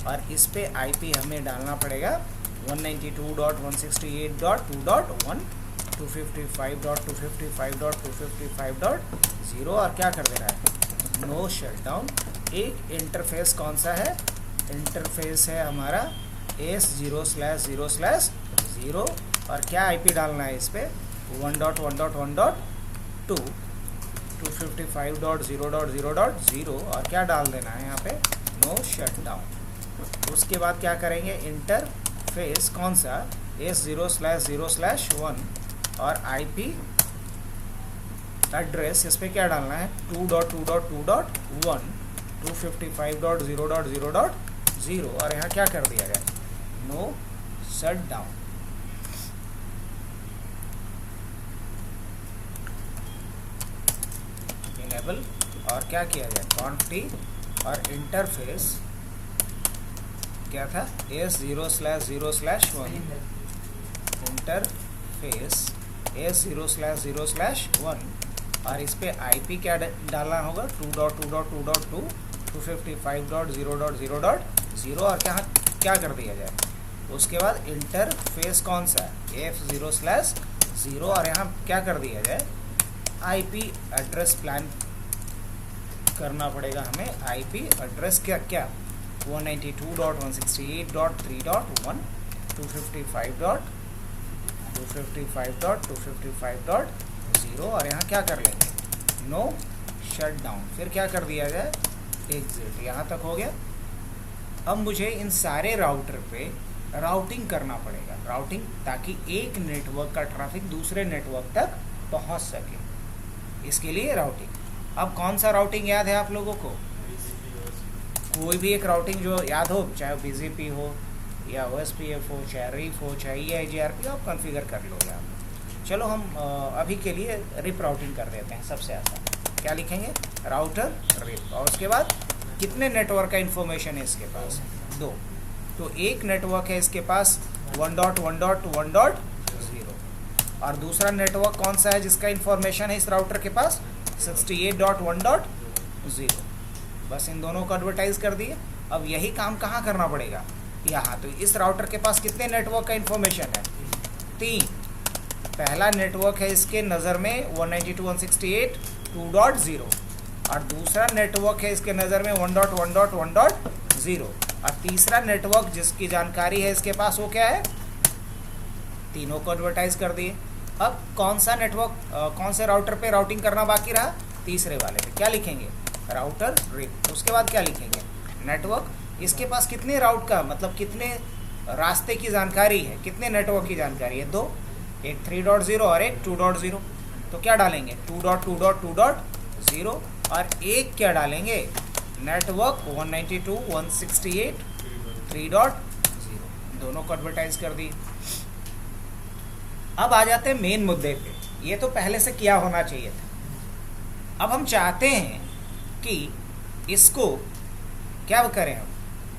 और इस पे आईपी हमें डालना पड़ेगा 192.168.2.1 255.255.255.0 और क्या कर देना है, नो शट डाउन। एक इंटरफेस कौन सा है, इंटरफेस है हमारा S0/0/0 और क्या आईपी डालना है इस पे 1.1.1.2 255.0.0.0 और क्या डाल देना है यहाँ पे, नो शट डाउन। उसके बाद क्या करेंगे, इंटरफेस कौन सा, S0/0/1 और आईपी एड्रेस इस पे क्या डालना है 2.2.2.1 255.0.0.0 और यहाँ क्या कर दिया जाए, नो शट डाउन। इनेबल और क्या किया जाए, conft और इंटरफेस क्या था, S0/0/1 इंटरफेस S0/0/1 और इस पे आईपी क्या डालना होगा 2.2.2.2 255.0.0.0 और क्या कर दिया जाए। उसके बाद इंटरफेस कौन सा, F0/0 और यहाँ क्या कर दिया जाए, आईपी एड्रेस प्लान करना पड़ेगा हमें। आईपी एड्रेस क्या 192.168.3.1 255.255.0 और यहाँ क्या कर लेंगे, नो शट डाउन। फिर क्या कर दिया जाए, एग्जिट। यहाँ तक हो गया। अब मुझे इन सारे राउटर पे राउटिंग करना पड़ेगा, राउटिंग, ताकि एक नेटवर्क का ट्रैफिक दूसरे नेटवर्क तक पहुँच सके, इसके लिए राउटिंग। अब कौन सा राउटिंग याद है आप लोगों को, कोई भी एक राउटिंग जो याद हो, चाहे BGP हो या OSPF हो, चाहे RIP हो, चाहे EIGRP, आप कॉन्फ़िगर कर लोगे आप। चलो हम अभी के लिए रिप राउटिंग कर देते हैं, सबसे आसान। क्या लिखेंगे, राउटर रिप, और उसके बाद कितने नेटवर्क का इन्फॉर्मेशन है इसके पास, 2। तो एक नेटवर्क है इसके पास 1.1.1.0 और दूसरा नेटवर्क कौन सा है जिसका इन्फॉर्मेशन है इस राउटर के पास, 68.1.0। बस इन दोनों को एडवर्टाइज कर दिए। अब यही काम कहाँ करना पड़ेगा, यहाँ। तो इस राउटर के पास कितने नेटवर्क का इन्फॉर्मेशन है, 3। पहला नेटवर्क है इसके नज़र में 192.168.2.0 और दूसरा नेटवर्क है इसके नज़र में 1.1.1.0 और तीसरा नेटवर्क जिसकी जानकारी है इसके पास वो क्या है, तीनों को एडवर्टाइज कर दिए। अब कौन सा नेटवर्क, कौन से राउटर पे राउटिंग करना बाकी रहा, तीसरे वाले पे। क्या लिखेंगे, राउटर रिप। उसके बाद क्या लिखेंगे, नेटवर्क। इसके पास कितने राउट का, मतलब कितने रास्ते की जानकारी है, कितने नेटवर्क की जानकारी है, 2, एक 3.0 और एक 2.0। तो क्या डालेंगे, 2.2.2.0 और एक क्या डालेंगे, नेटवर्क 192.168.3.0। दोनों को एडवर्टाइज कर दी। अब आ जाते हैं मेन मुद्दे पे। ये तो पहले से क्या होना चाहिए था। अब हम चाहते हैं कि इसको क्या करें, हम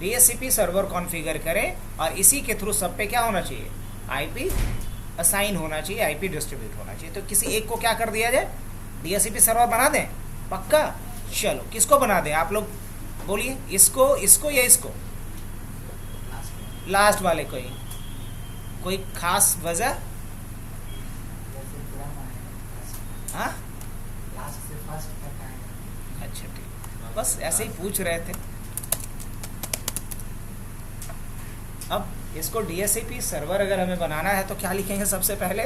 DHCP सर्वर कॉन्फ़िगर करें और इसी के थ्रू सब पे क्या होना चाहिए, आईपी असाइन होना चाहिए, आईपी डिस्ट्रीब्यूट होना चाहिए। तो किसी एक को क्या कर दिया जाए, DHCP सर्वर बना दें, पक्का। चलो किसको बना दें, आप लोग बोलिए, इसको, इसको या इसको, लास्ट वाले को ही। कोई खास वजह, हाँ, अच्छा ठीक। बस ऐसे ही पूछ रहे थे। अब इसको DHCP सर्वर अगर हमें बनाना है तो क्या लिखेंगे सबसे पहले?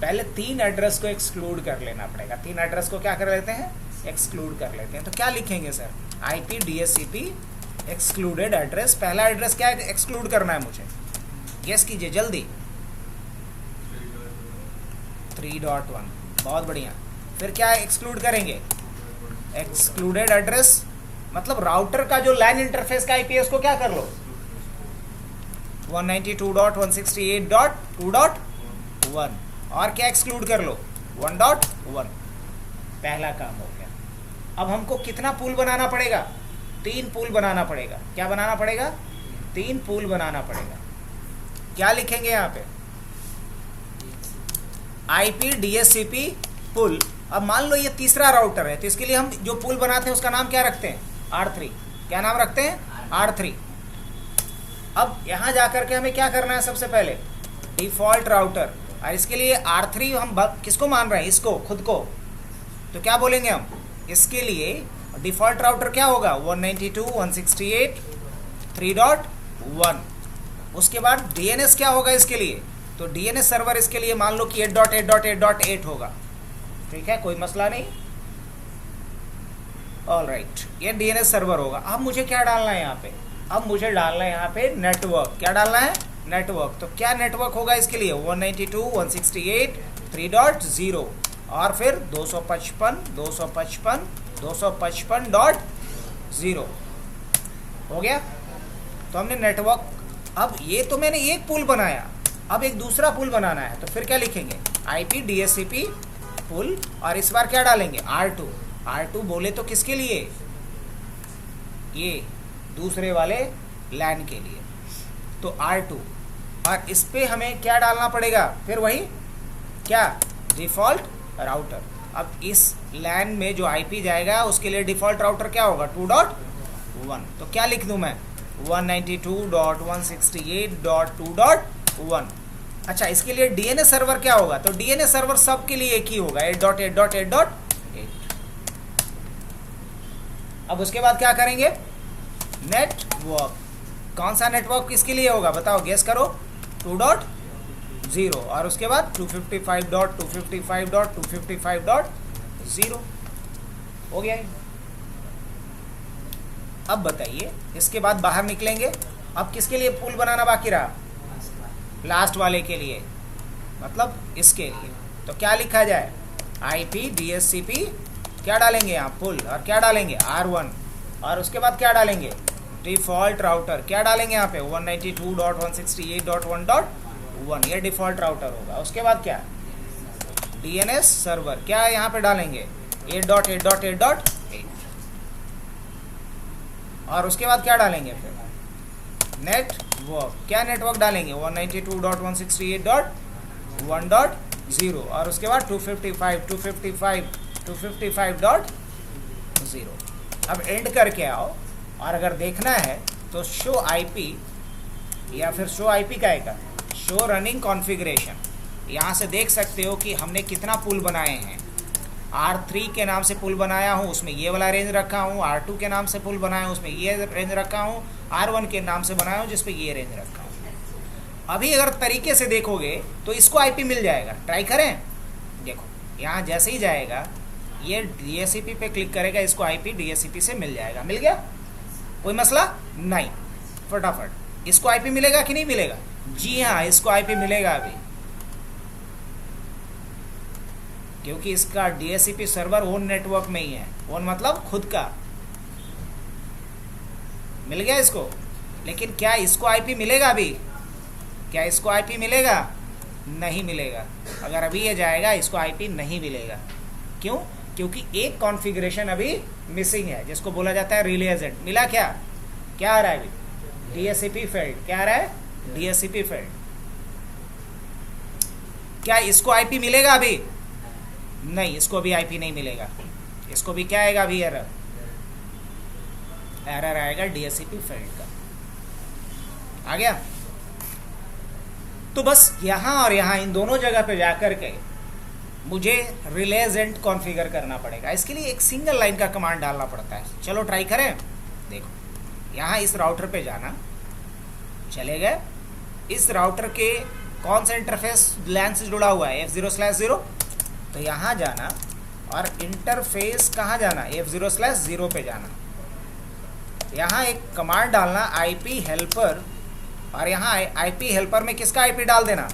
पहले 3 एड्रेस को एक्सक्लूड कर लेना पड़ेगा। 3 एड्रेस को क्या कर लेते हैं? एक्सक्लूड कर लेते हैं। तो क्या लिखेंगे sir? IP DHCP excluded address. पहला एड्रेस क्या है एक्सक्लूड करना है मुझे? गेस कीजिए जल्दी। 3.1। बहुत बढ़िया। फिर क्या एक्सक्लूड करेंगे? एक्सक्लूडेड एड्रेस मतलब राउटर का जो लैन इंटरफेस का IP है उसको क्या कर लो? 192.168.2.1। और क्या एक्सक्लूड कर लो? 1.1। पहला काम हो गया। अब हमको कितना पूल बनाना पड़ेगा? 3 पूल बनाना पड़ेगा। क्या बनाना पड़ेगा? 3 पूल बनाना पड़ेगा। क्या लिखेंगे यहाँ पे? IP DHCP पुल। अब मान लो ये तीसरा राउटर है तो इसके लिए हम जो पुल बनाते हैं उसका नाम क्या रखते हैं? R3। क्या नाम रखते हैं? R3। अब यहाँ जाकर के हमें क्या करना है? सबसे पहले डिफॉल्ट राउटर। और इसके लिए R3 हम किसको मान रहे हैं? इसको, खुद को। तो क्या बोलेंगे हम? इसके लिए डिफॉल्ट राउटर क्या होगा? 192.168.3.1। उसके बाद DNS क्या होगा इसके लिए? तो DNS सर्वर इसके लिए मान लो कि 8.8.8.8 होगा। ठीक है, कोई मसला नहीं। ऑलराइट, ये DNS सर्वर होगा। अब मुझे क्या डालना है यहाँ पे? अब मुझे डालना है यहाँ पे नेटवर्क। क्या डालना है? नेटवर्क। तो क्या नेटवर्क होगा इसके लिए? 192.168.3.0 और फिर 255.255.255.0 हो गया। तो हमने नेटवर्क। अब ये तो मैंने एक पुल बनाया, अब एक दूसरा पुल बनाना है तो फिर क्या लिखेंगे? IP DHCP पुल। और इस बार क्या डालेंगे? R2। R2 बोले तो किसके लिए? ये दूसरे वाले लैन के लिए। तो R2 और इस पे हमें क्या डालना पड़ेगा? फिर वही क्या? Default router. अब इस लैन में जो IP जाएगा उसके लिए डिफ़ॉल्ट राउटर क्या होगा? 2.1। तो क्या लिख दूं मैं? 192.168.2.1। अच्छा, इसके लिए DNS सर्वर क्या होगा? तो DNS सर्वर सब के लिए एक ही होगा, 8.8.8.8। अब उसके बाद क्या करेंगे? नेटवर्क। कौन सा नेटवर्क किसके लिए होगा? बताओ, गेस करो। 2.0 और उसके बाद 255.255.255.0 हो गया। अब बताइए, इसके बाद बाहर निकलेंगे। अब किसके लिए पुल बनाना बाकी रहा? लास्ट वाले के लिए, मतलब इसके लिए। तो क्या लिखा जाए? IP DHCP क्या डालेंगे यहाँ? पुल। और क्या डालेंगे? R1। और उसके बाद क्या डालेंगे? Default router. क्या डालेंगे यहाँ पे? 192.168.1.1। ये डिफ़ॉल्ट राउटर होगा। उसके बाद क्या? DNS server. क्या यहाँ पे डालेंगे? 8.8.8.8। और उसके बाद क्या डालेंगे? फिर नेटवर्क। क्या नेटवर्क डालेंगे? 192.168.1.0 और उसके बाद 255.255.255.0। अब एंड करके आओ। और अगर देखना है तो शो IP या फिर शो IP का आएगा, शो रनिंग कॉन्फ़िगरेशन। यहाँ से देख सकते हो कि हमने कितना पुल बनाए हैं। R3 के नाम से पुल बनाया हूँ, उसमें ये वाला रेंज रखा हूँ। R2 के नाम से पुल बनाया हूँ, उसमें ये रेंज रखा हूँ। R1 के नाम से बनाया हूँ जिस पे ये रेंज रखा हूँ। अभी अगर तरीके से देखोगे तो इसको IP मिल जाएगा। ट्राई करें। देखो, यहाँ जैसे ही जाएगा ये DHCP पे क्लिक करेगा, इसको IP DHCP से मिल जाएगा। मिल गया, कोई मसला नहीं। फटाफट इसको IP मिलेगा कि नहीं मिलेगा? जी हाँ, इसको IP मिलेगा अभी, क्योंकि इसका DHCP सर्वर ओन नेटवर्क में ही है। ओन मतलब खुद का। मिल गया इसको। लेकिन क्या इसको IP मिलेगा अभी? क्या इसको IP मिलेगा? नहीं मिलेगा। अगर अभी ये जाएगा इसको IP नहीं मिलेगा। क्यों? क्योंकि एक कॉन्फ़िगरेशन अभी मिसिंग है जिसको बोला जाता है रिले एजेंट। मिला क्या? क्या आ रहा है अभी? DHCP failed. क्या आ रहा है? DHCP failed. क्या इसको IP मिलेगा अभी? नहीं, इसको भी IP नहीं मिलेगा। इसको भी क्या आएगा अभी? एरर। एरर आएगा DHCP फेल्ड का। आ गया? तो बस यहाँ और यहाँ इन दोनों जगह पे जाकर के मुझे रिलेज एंड कॉन्फ़िगर करना पड़ेगा। इसके लिए एक सिंगल लाइन का कमांड डालना पड़ता है। चलो ट्राई करें। देखो यहाँ इस राउटर पे जाना, चले गए। इस राउटर के कौन सा इंटरफेस लैन से जुड़ा हुआ है, F0/0, तो यहाँ जाना और इंटरफेस कहाँ जाना, F0/0 पे जाना। यहाँ एक कमांड डालना IP हेल्पर, और यहाँ IP हेल्पर में किसका IP डाल देना,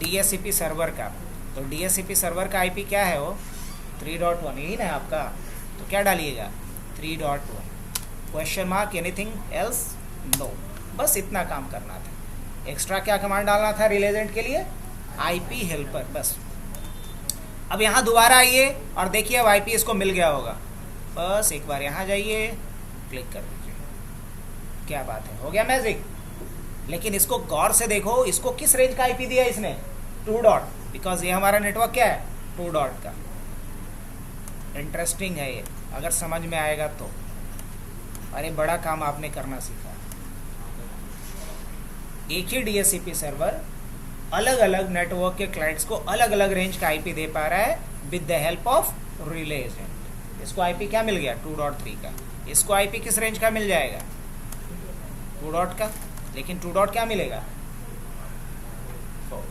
DHCP सर्वर का। तो DHCP सर्वर का IP क्या है, वो 3.1 यही ना आपका, तो क्या डालिएगा 3.1 question mark, anything else no, बस इतना काम करना था। एक्स्ट्रा क्या कमांड डालना था रिलेजेंट के लिए, IP हेल्पर, बस। अब यहाँ दोबारा आइए और देखिए अब IP इसको मिल गया होगा। बस एक बार यहाँ जाइए, क्लिक कर दीजिए, क्या बात है, हो गया मैजिक। लेकिन इसको गौर से देखो, इसको किस रेंज का IP दिया इसने, 2 डॉट, बिकॉज ये हमारा नेटवर्क क्या है 2 डॉट का। इंटरेस्टिंग है ये, अगर समझ में आएगा तो। अरे बड़ा काम आपने करना सीखा। एक ही DHCP सर्वर अलग अलग नेटवर्क के क्लाइंट्स को अलग अलग रेंज का IP दे पा रहा है with the help of relay agent. इसको IP क्या मिल गया 2.3 का, इसको IP किस रेंज का मिल जाएगा 2 डॉट का, लेकिन 2 डॉट क्या मिलेगा 4।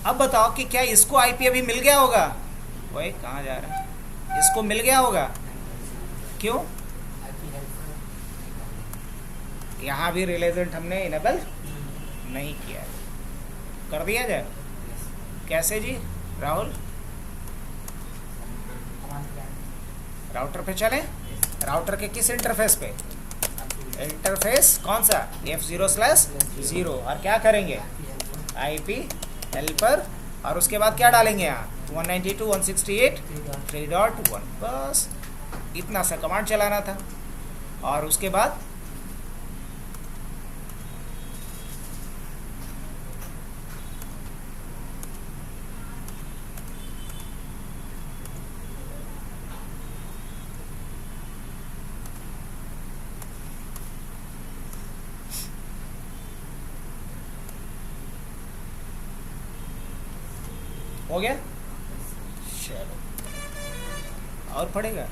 अब बताओ कि क्या इसको IP अभी मिल गया होगा, वही कहाँ जा रहा है, इसको मिल गया होगा, क्यों, यहाँ भी रिले एजेंट हमने इनेबल नहीं किया है। कर दिया जाए, कैसे जी राहुल, राउटर पे चले, राउटर के किस इंटरफेस पे, इंटरफेस कौन सा F0/0, और क्या करेंगे IP हेल्पर, और उसके बाद क्या डालेंगे यहाँ 192.168.3.1, बस इतना सा कमांड चलाना था। और उसके बाद हो गया, चलो और पड़ेगा।